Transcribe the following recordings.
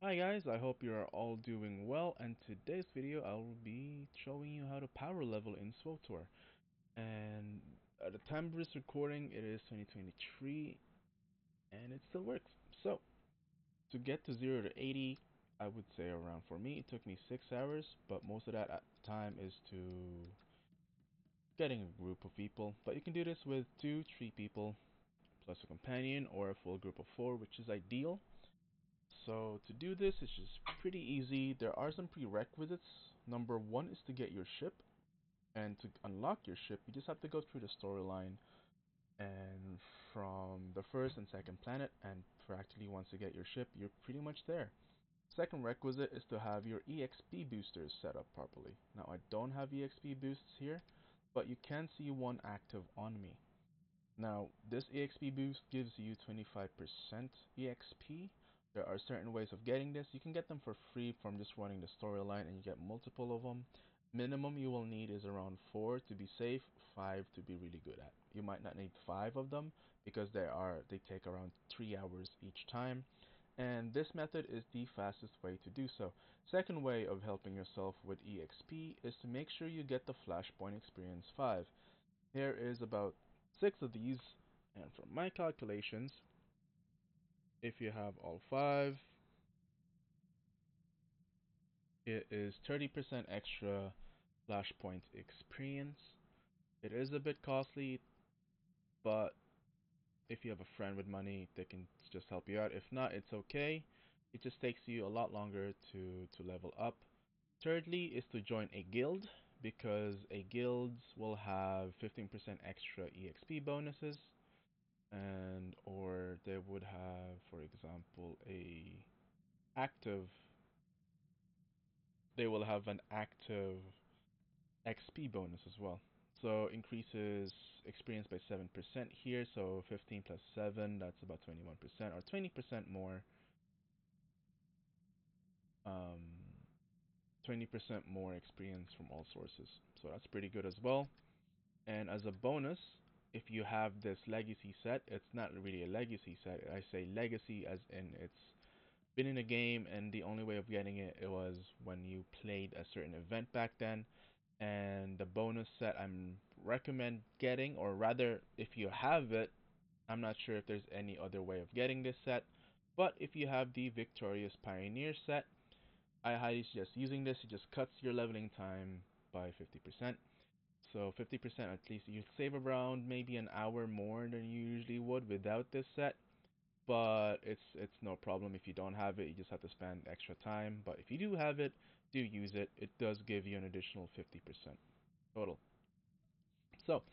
Hi guys, I hope you are all doing well, and today's video I will be showing you how to power level in SWTOR. And at the time of this recording it is 2023 and it still works. So to get to 0 to 80, I would say around, for me it took me 6 hours, but most of that time is to getting a group of people. But you can do this with 2, 3 people plus a companion, or a full group of 4, which is ideal. So to do this, it's just pretty easy. There are some prerequisites. Number one is to get your ship, and to unlock your ship, you just have to go through the storyline and from the first and second planet, and practically once you get your ship, you're pretty much there. Second requisite is to have your EXP boosters set up properly. Now I don't have EXP boosts here, but you can see one active on me. Now, this EXP boost gives you 25% EXP. There are certain ways of getting this. You can get them for free from just running the storyline, and you get multiple of them. Minimum you will need is around 4 to be safe, 5 to be really good at. You might not need 5 of them because they take around 3 hours each time. And this method is the fastest way to do so. Second way of helping yourself with EXP is to make sure you get the Flashpoint Experience 5. Here is about 6 of these, and from my calculations, if you have all 5, it is 30% extra flashpoint experience. It is a bit costly, but if you have a friend with money, they can just help you out. If not, it's okay. It just takes you a lot longer to level up. Thirdly is to join a guild, because a guild will have 15% extra EXP bonuses, and or they would have, for example, a active they will have an active XP bonus as well. So increases experience by 7% here, so 15 plus 7, that's about 21%, or 20% more, um 20% more experience from all sources. So that's pretty good as well. And as a bonus, if you have this legacy set, it's not really a legacy set. I say legacy as in it's been in a game, and the only way of getting it was when you played a certain event back then. And the bonus set I'm recommend getting, or rather, if you have it, I'm not sure if there's any other way of getting this set, but if you have the Victorious Pioneer set, I highly suggest using this. It just cuts your leveling time by 50%. So 50% at least, you save around maybe an hour more than you usually would without this set. But it's no problem if you don't have it. You just have to spend extra time. But if you do have it, do use it. It does give you an additional 50% total. So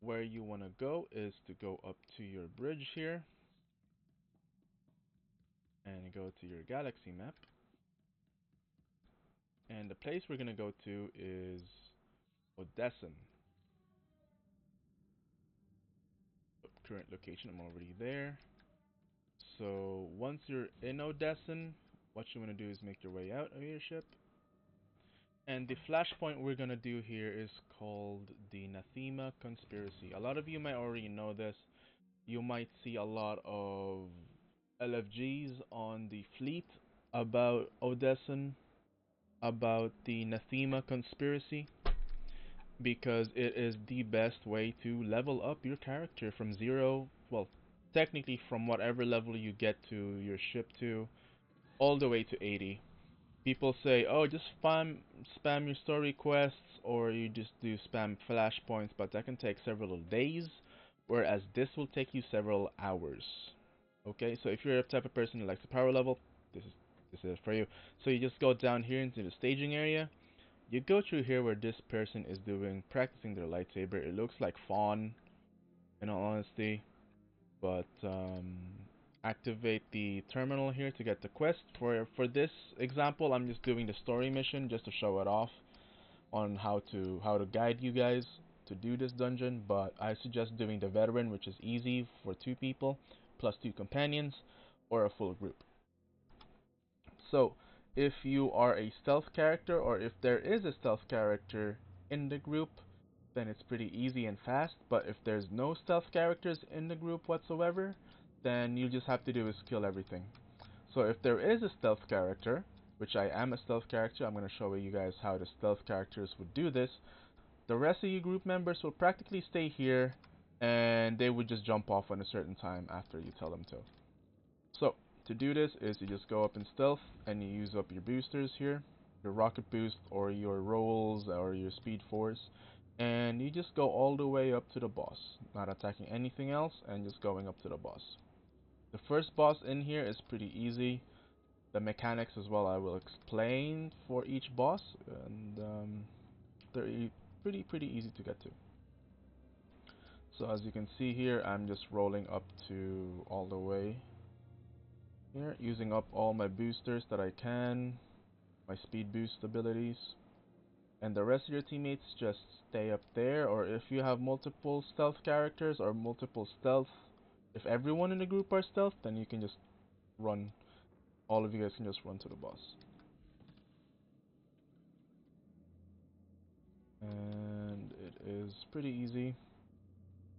where you want to go is to go up to your bridge here and go to your galaxy map. And the place we're going to go to is Odesson. Current location, I'm already there. So once you're in Odesson, what you want to do is make your way out of your ship. And the flashpoint we're going to do here is called the Nathema Conspiracy. A lot of you might already know this. You might see a lot of LFGs on the fleet about Odesson, about the Nathema Conspiracy, because it is the best way to level up your character from 0, well, technically from whatever level you get to your ship to, all the way to 80. People say, oh, just spam your story quests, or you just do spam flashpoints, but that can take several days, whereas this will take you several hours. Okay, so if you're a type of person who likes the power level, this is for you. So you just go down here into the staging area. You go through here where this person is practicing their lightsaber. It looks like Fawn, in all honesty, but activate the terminal here to get the quest. For this example, I'm just doing the story mission just to show it off on how to guide you guys to do this dungeon. But I suggest doing the veteran, which is easy for 2 people plus 2 companions, or a full group. So if you are a stealth character, or if there is a stealth character in the group, then it's pretty easy and fast. But if there's no stealth characters in the group whatsoever, then you just have to do is kill everything. So if there is a stealth character, which I am a stealth character, I'm going to show you guys how the stealth characters would do this. The rest of you group members will practically stay here, and they would just jump off on a certain time after you tell them to. So to do this is you just go up in stealth and you use up your boosters here, your rocket boost or your rolls or your speed force, and you just go all the way up to the boss, not attacking anything else and just going up to the boss. The first boss in here is pretty easy. The mechanics as well I will explain for each boss, and they're pretty easy to get to. So as you can see here, I'm just rolling up to all the way here, using up all my boosters that I can, my speed boost abilities, and the rest of your teammates just stay up there, or if you have multiple stealth characters or multiple stealth, if everyone in the group are stealth, then you can just run, all of you guys can just run to the boss. And it is pretty easy.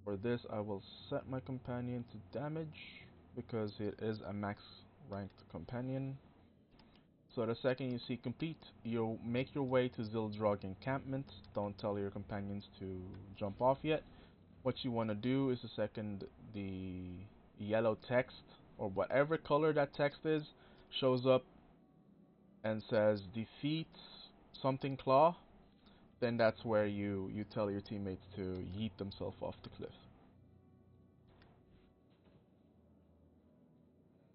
For this I will set my companion to damage, because it is a max ranked companion. So the second you see complete, you'll make your way to Zildrog encampment. Don't tell your companions to jump off yet. What you want to do is the second the yellow text, or whatever color that text is, shows up and says defeat something claw, then that's where you tell your teammates to yeet themselves off the cliff.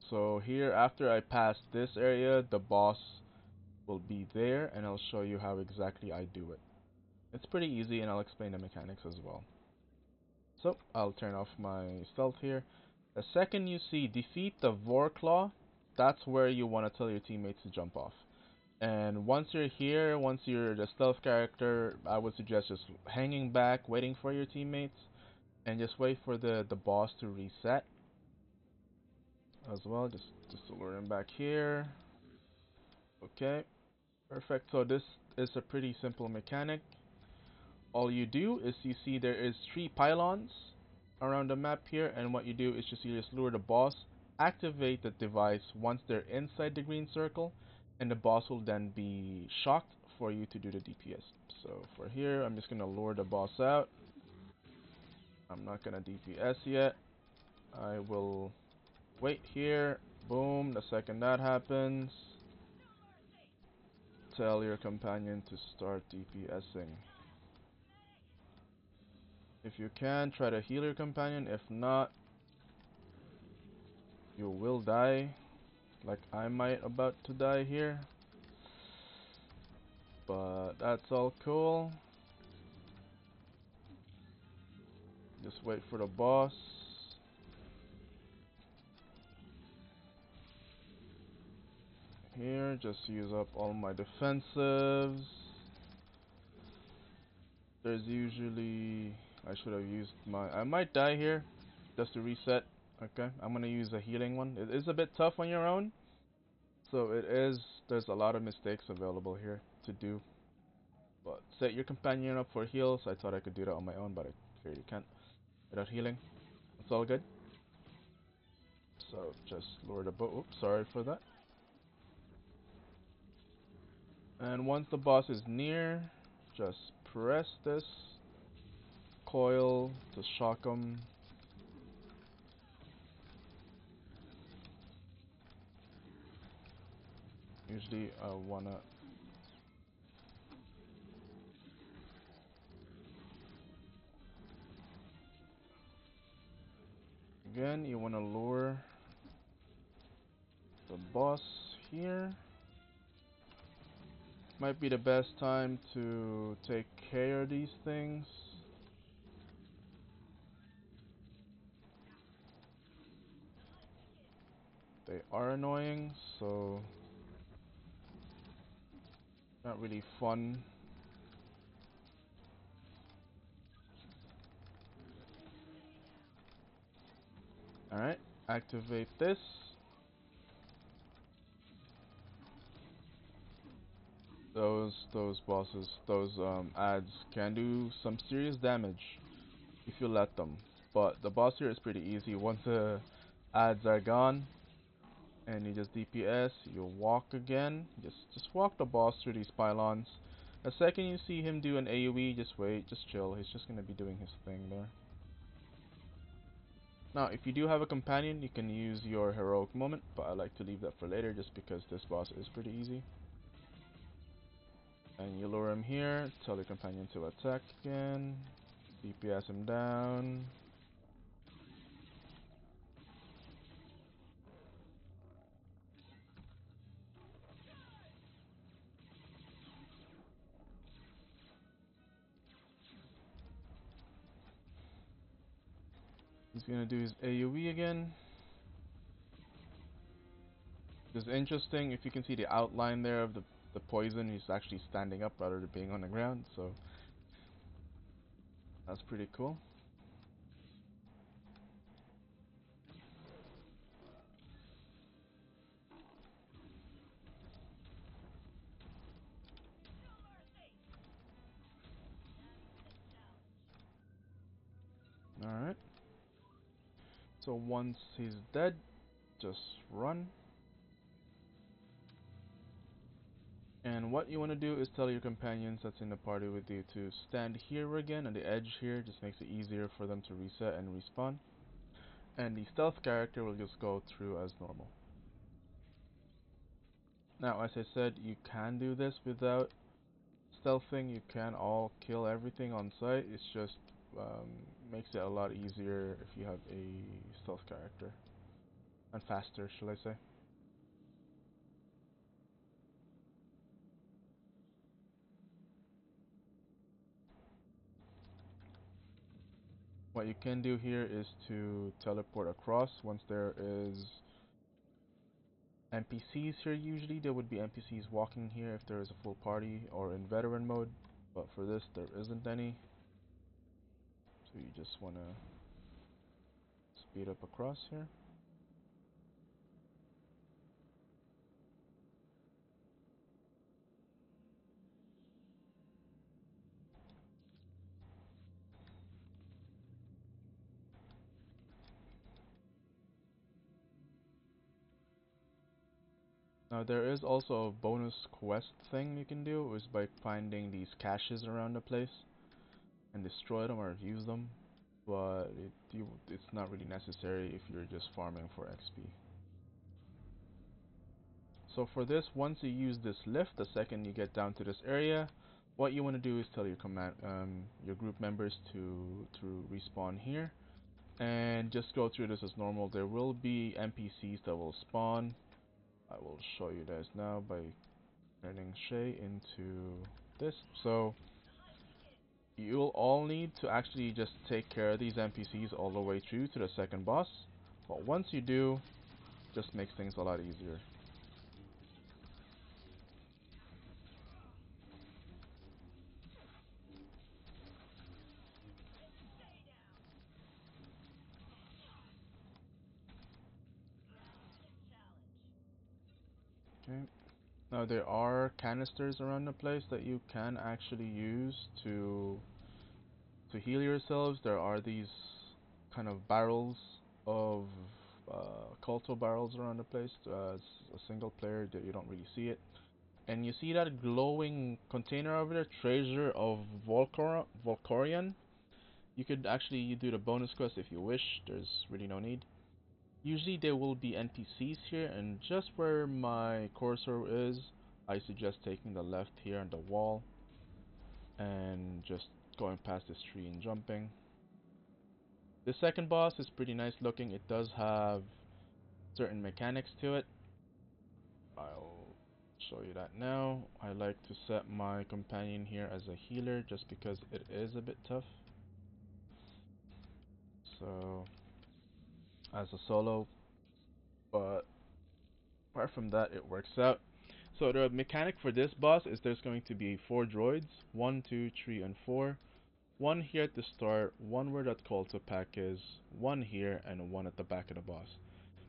So here, after I pass this area, the boss will be there, and I'll show you how exactly I do it. It's pretty easy, and I'll explain the mechanics as well. So I'll turn off my stealth here. The second you see defeat the Vorclaw, that's where you want to tell your teammates to jump off. And once you're here, once you're the stealth character, I would suggest just hanging back, waiting for your teammates, and just wait for the boss to reset as well. Just to lure him back here. Okay, perfect. So this is a pretty simple mechanic. All you do is you see there is 3 pylons around the map here, and what you do is you just lure the boss, activate the device once they're inside the green circle, and the boss will then be shocked for you to do the DPS. So for here, I'm just gonna lure the boss out. I'm not gonna DPS yet. I will wait here. Boom, the second that happens, tell your companion to start DPSing. If you can, try to heal your companion. If not, you will die, like I might about to die here. But that's all cool. Just wait for the boss. Here, just use up all my defensives. There's usually, I should have used my, I might die here just to reset. Okay, I'm gonna use a healing one. It is a bit tough on your own, so it is, there's a lot of mistakes available here to do. But set your companion up for heals. I thought I could do that on my own, but I clearly can't without healing. It's all good. So just lower the boat. Oops, sorry for that. And once the boss is near, just press this coil to shock him. Usually I wanna, again, you wanna lure the boss here. Might be the best time to take care of these things. They are annoying, so not really fun. Alright, activate this. Those bosses, those ads can do some serious damage if you let them. But the boss here is pretty easy. Once the ads are gone, And you just DPS, you walk again, just walk the boss through these pylons. The second you see him do an AoE, just wait, just chill, he's just gonna be doing his thing there. Now, if you do have a companion, you can use your heroic moment, but I like to leave that for later just because this boss is pretty easy. And you lure him here, tell your companion to attack again, DPS him down. He's gonna do his AoE again. This is interesting, if you can see the outline there of the poison, he's actually standing up rather than being on the ground, so that's pretty cool. Alright. So once he's dead, just run. And what you want to do is tell your companions that's in the party with you to stand here again on the edge here, just makes it easier for them to reset and respawn. And the stealth character will just go through as normal. Now, as I said, you can do this without stealthing, you can all kill everything on sight, it's just makes it a lot easier if you have a stealth character. And faster, shall I say. What you can do here is to teleport across once there is NPCs here. Usually there would be NPCs walking here if there is a full party or in veteran mode, but for this there isn't any. So you just want to speed up across here. Now there is also a bonus quest thing you can do, is by finding these caches around the place and destroy them or use them, but it's not really necessary if you're just farming for XP. So for this, once you use this lift, the second you get down to this area, what you want to do is tell your group members to respawn here, and just go through this as normal. There will be NPCs that will spawn. I will show you guys now by turning Shay into this. So you'll all need to actually just take care of these NPCs all the way through to the second boss. But once you do, just makes things a lot easier. Okay. Now there are canisters around the place that you can actually use to heal yourselves. There are these kind of barrels of Colto barrels around the place. As a single player, that you don't really see it. And you see that glowing container over there, treasure of Volcorian. You could actually do the bonus quest if you wish. There's really no need. Usually there will be NPCs here, and just where my cursor is, I suggest taking the left here on the wall and just going past this tree and jumping. The second boss is pretty nice looking. It does have certain mechanics to it. I'll show you that now. I like to set my companion here as a healer just because it is a bit tough. So, as a solo, but apart from that, it works out. So the mechanic for this boss is there's going to be 4 droids, 1, 2, 3, and 4. 1 here at the start, 1 where that call to pack is, 1 here, and 1 at the back of the boss.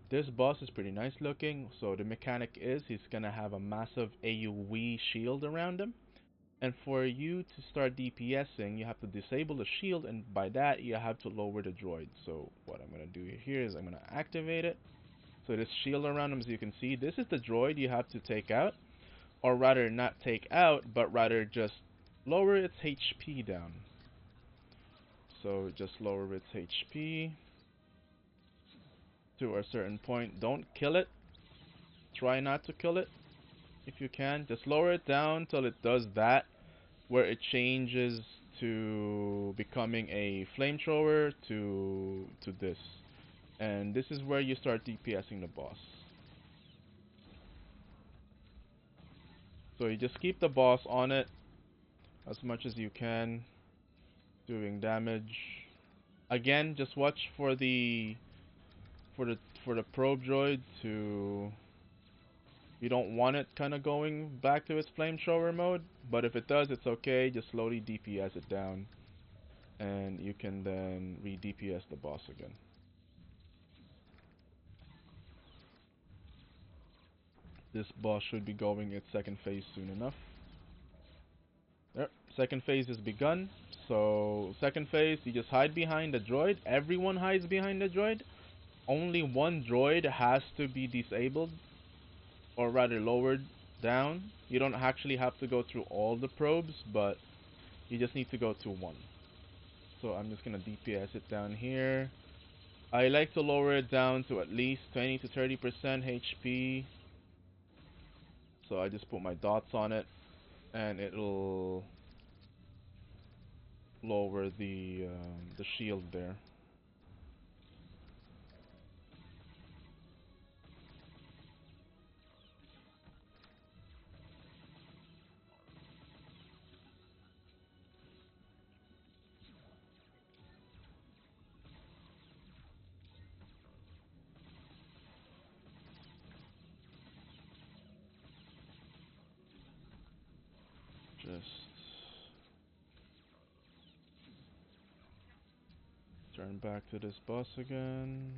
This boss is pretty nice looking, so the mechanic is he's gonna have a massive AoE shield around him. And for you to start DPSing, you have to disable the shield, and by that you have to lower the droid. So what I'm gonna do here is I'm gonna activate it. So this shield around him, as you can see, this is the droid you have to take out, or rather not take out, but rather just lower its HP down. So just lower its HP to a certain point. Don't kill it. Try not to kill it if you can. Just lower it down till it does that, where it changes to becoming a flamethrower to this. And this is where you start DPSing the boss. So you just keep the boss on it as much as you can, doing damage. Again, just watch for the for the for the probe droid to, you don't want it kind of going back to its flamethrower mode, but if it does, it's okay. Just slowly DPS it down, and you can then re-DPS the boss again. This boss should be going its second phase soon enough. Yep, second phase has begun. So second phase, you just hide behind the droid. Everyone hides behind the droid. Only one droid has to be disabled, or rather lowered down. You don't actually have to go through all the probes, but you just need to go to one. So I'm just gonna DPS it down here. I like to lower it down to at least 20 to 30% HP. So I just put my dots on it, and it'll lower the shield there. Just turn back to this boss again.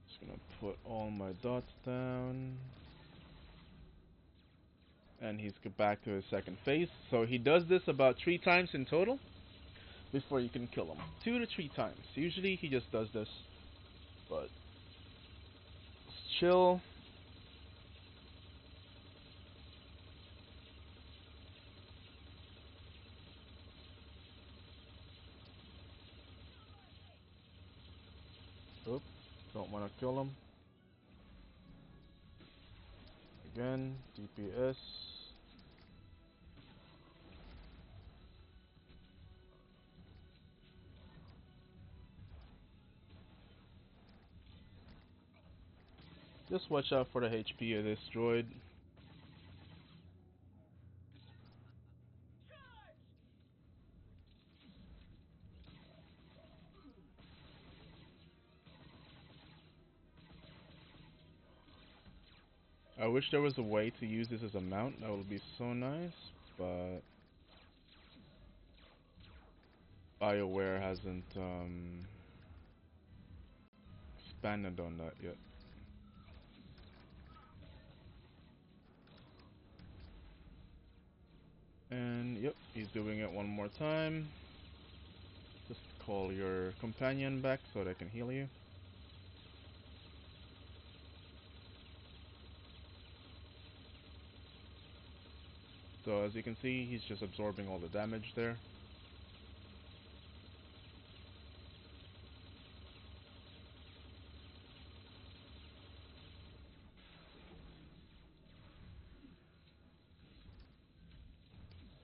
Just gonna put all my dots down. And he's back to his second phase. So he does this about 3 times in total before you can kill him. 2 to 3 times. Usually he just does this, but chill. Oop, don't want to kill him. Again, DPS. Just watch out for the HP of this droid. I wish there was a way to use this as a mount. That would be so nice, but BioWare hasn't expanded on that yet. And yep, he's doing it one more time. Just call your companion back so they can heal you. So as you can see, he's just absorbing all the damage there.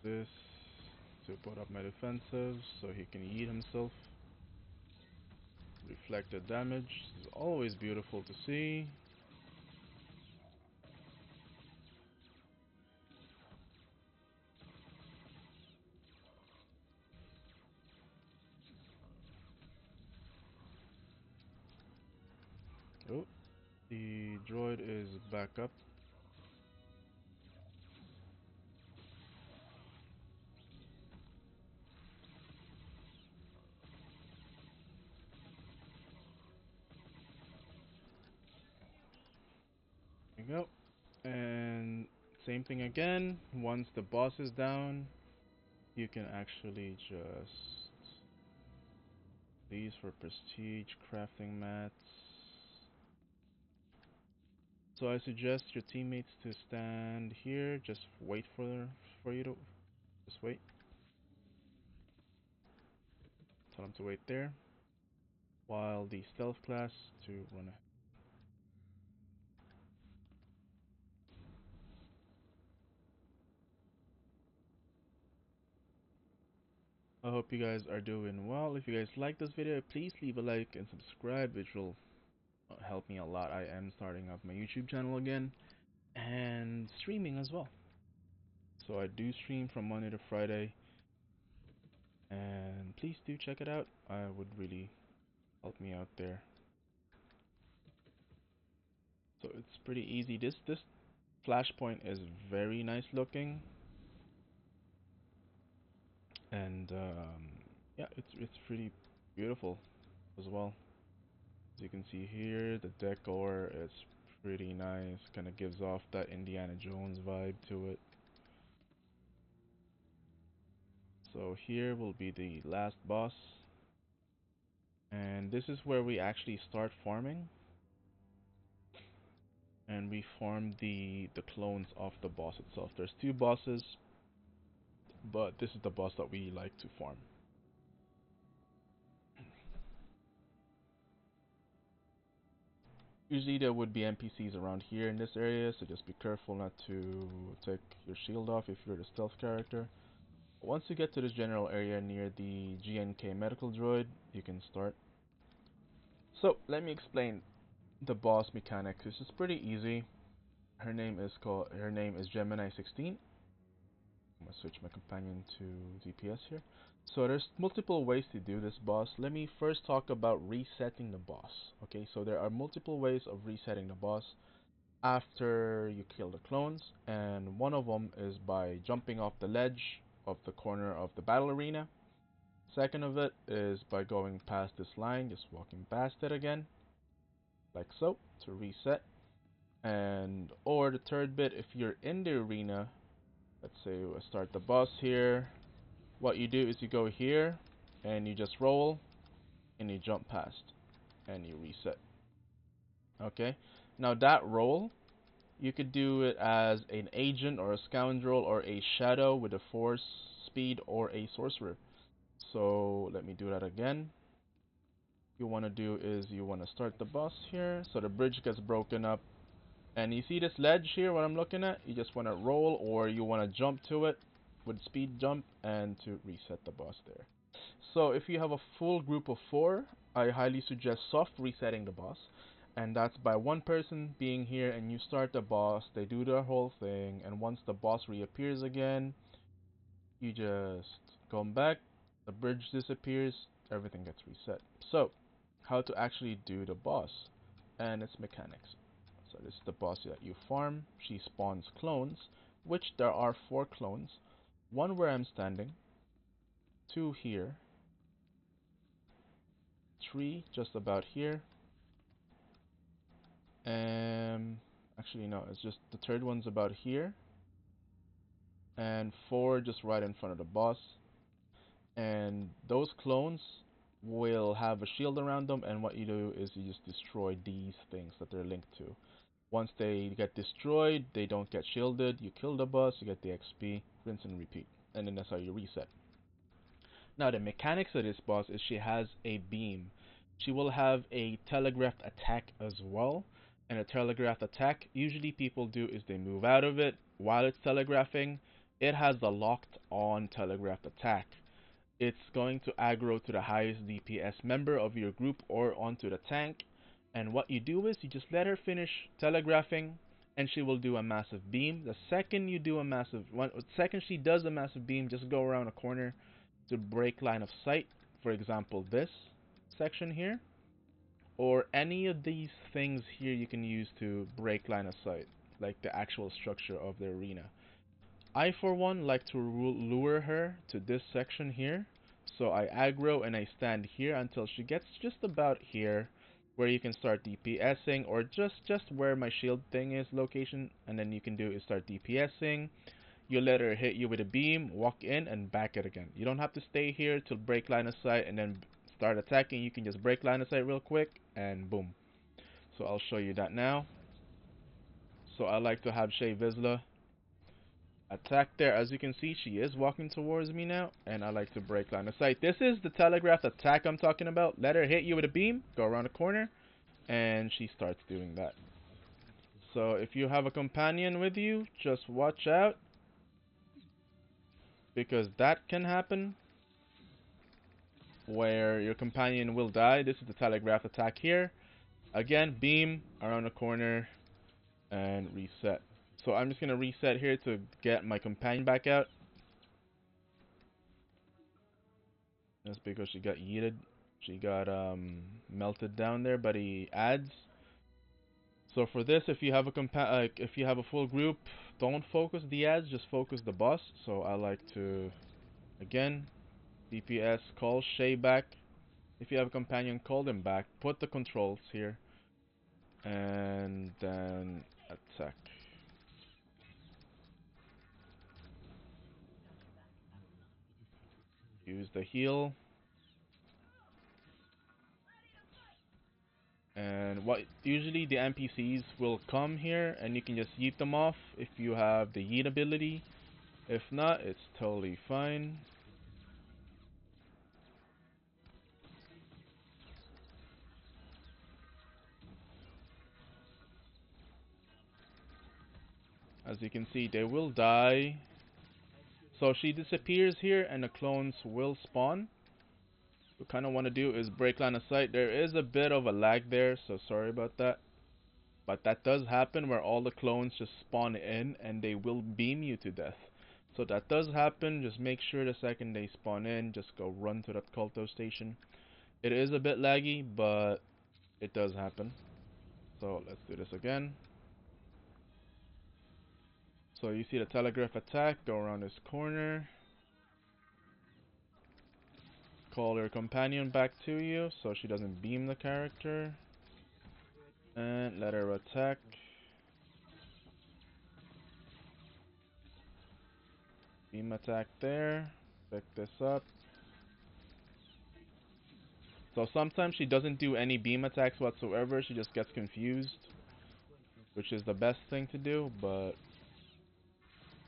This to put up my defensives so he can eat himself. Reflected damage is always beautiful to see. Oh, the droid is back up. There you go. And same thing again. Once the boss is down, you can actually just These for prestige crafting mats. So I suggest your teammates to stand here. Just wait for you to just wait. Tell them to wait there, while the stealth class to run ahead. I hope you guys are doing well. If you guys like this video, please leave a like and subscribe, which will help me a lot. I am starting up my YouTube channel again and streaming as well. So I do stream from Monday to Friday, and please do check it out. I would really help me out there. So it's pretty easy. This flashpoint is very nice looking, and yeah, it's pretty beautiful as well. As you can see here, the decor is pretty nice. Kind of gives off that Indiana Jones vibe to it. So here will be the last boss, and this is where we actually start farming, and we farm the clones of the boss itself. There's two bosses, but this is the boss that we like to farm. Usually there would be NPCs around here in this area, so just be careful not to take your shield off if you're the stealth character. Once you get to this general area near the GNK medical droid, you can start. So let me explain the boss mechanics. This is pretty easy. Her name is Gemini 16. I'm gonna switch my companion to DPS here. So there's multiple ways to do this boss. Let me first talk about resetting the boss. Okay, so there are multiple ways of resetting the boss after you kill the clones, and one of them is by jumping off the ledge of the corner of the battle arena. Second of it is by going past this line, just walking past it again, like so, to reset. And or the third bit, if you're in the arena, let's say we start the boss here, what you do is you go here and you just roll and you jump past and you reset. Okay, now that roll, you could do it as an agent or a scoundrel or a shadow with a force, speed, or a sorcerer. So let me do that again. You want to do is you want to start the boss here, so the bridge gets broken up, and you see this ledge here, what I'm looking at, you just want to roll or you want to jump to it with speed jump and to reset the boss there. So if you have a full group of 4, I highly suggest soft resetting the boss, and that's by one person being here and you start the boss, they do their whole thing, and once the boss reappears again, you just come back, the bridge disappears, everything gets reset. So how to actually do the boss and its mechanics. So this is the boss that you farm. She spawns clones, which there are 4 clones. 1 where I'm standing, 2 here, 3 just about here, and actually no, it's just the third one's about here, and 4 just right in front of the boss. And those clones will have a shield around them, and what you do is you just destroy these things that they're linked to. Once they get destroyed, they don't get shielded, you kill the boss, you get the XP, rinse and repeat, and then that's how you reset. Now the mechanics of this boss is she has a beam. She will have a telegraphed attack as well, and a telegraphed attack, usually people do is they move out of it while it's telegraphing. It has the locked on telegraphed attack. It's going to aggro to the highest DPS member of your group or onto the tank. And what you do is you just let her finish telegraphing and she will do a massive beam. The second you do a massive one, second she does a massive beam, just go around a corner to break line of sight. For example, this section here, or any of these things here you can use to break line of sight, like the actual structure of the arena. I, for one, like to lure her to this section here. So I aggro and I stand here until she gets just about here, where you can start DPSing, or just where my shield thing is location, and then you can do is start DPSing. You let her hit you with a beam, walk in, and back it again. You don't have to stay here to break line of sight and then start attacking, you can just break line of sight real quick, and boom. So I'll show you that now. So I like to have Shay Vizsla attack there. As you can see, she is walking towards me now, and I like to break line of sight. This is the telegraphed attack I'm talking about. Let her hit you with a beam, go around the corner, and she starts doing that. So if you have a companion with you, just watch out, because that can happen where your companion will die. This is the telegraph attack here. Again, beam around the corner and reset. So I'm just going to reset here to get my companion back out. That's because she got yeeted. She got melted down there by the ads. So for this, if you have a full group, don't focus the ads, just focus the boss. So I like to, again, DPS, call Shay back. If you have a companion, call them back. Put the controls here. And then attack. Use the heal. And what usually the NPCs will come here and you can just yeet them off if you have the yeet ability. If not, it's totally fine. As you can see, they will die. So she disappears here and the clones will spawn. What we kind of want to do is break line of sight. There is a bit of a lag there, so sorry about that. But that does happen where all the clones just spawn in and they will beam you to death. So that does happen. Just make sure the second they spawn in, just go run to that Culto station. It is a bit laggy, but it does happen. So let's do this again. So you see the telegraph attack, go around this corner. Call her companion back to you so she doesn't beam the character. And let her attack. Beam attack there. Pick this up. So sometimes she doesn't do any beam attacks whatsoever. She just gets confused, which is the best thing to do, but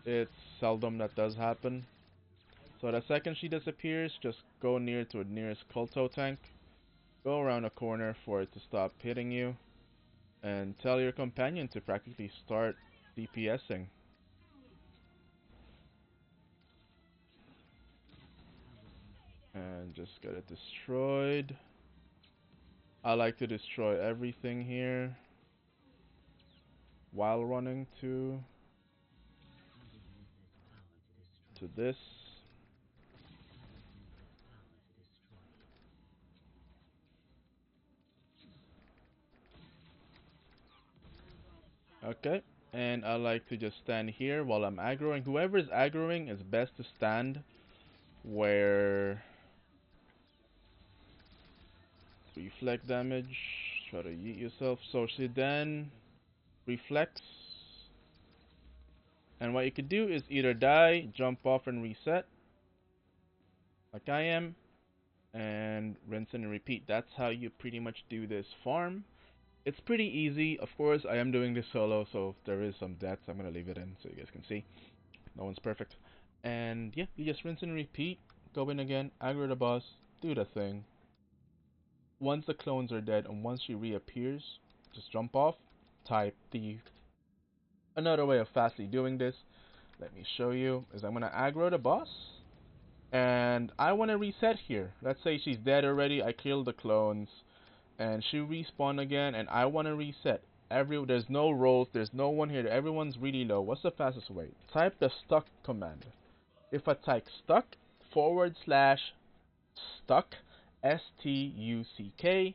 it's seldom that does happen. So the second she disappears, just go near to the nearest Culto tank. Go around a corner for it to stop hitting you. And tell your companion to practically start DPSing. And just get it destroyed. I like to destroy everything here while running to this. Okay, and I like to just stand here while I'm aggroing. Whoever is aggroing is best to stand where reflect damage. Try to yeet yourself. So she then reflects. And what you could do is either die, jump off and reset, like I am, and rinse and repeat. That's how you pretty much do this farm. It's pretty easy. Of course, I am doing this solo, so if there is some deaths, I'm going to leave it in so you guys can see. No one's perfect. And yeah, you just rinse and repeat. Go in again, aggro the boss, do the thing. Once the clones are dead and once she reappears, just jump off, type the... Another way of fastly doing this, let me show you, is I'm going to aggro the boss. And I want to reset here. Let's say she's dead already, I killed the clones. And she respawn again, and I want to reset. There's no rolls, there's no one here, everyone's really low. What's the fastest way? Type the stuck command. If I type stuck /stuck STUCK,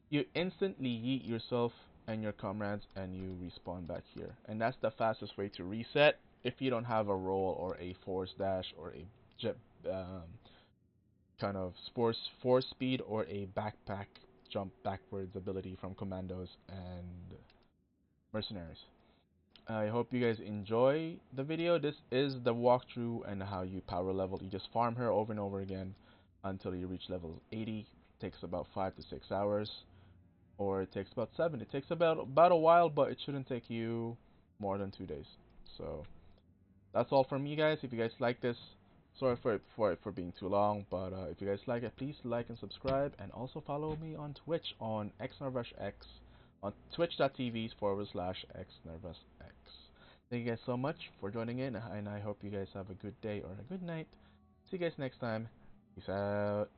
you instantly yeet yourself and your comrades and you respawn back here. And that's the fastest way to reset if you don't have a roll or a force dash or a jet kind of force speed or a backpack jump backwards ability from commandos and mercenaries. I hope you guys enjoy the video. This is the walkthrough and how you power level. You just farm her over and over again until you reach level 80. takes about 5 to 6 hours, or it takes about 7. It takes about a while, but it shouldn't take you more than 2 days. So that's all from me, guys. If you guys like this, sorry for being too long, but if you guys like it, please like and subscribe, and also follow me on Twitch on xnervushx on twitch.tv/xnervushx. Thank you guys so much for joining in, and I hope you guys have a good day or a good night. See you guys next time. Peace out.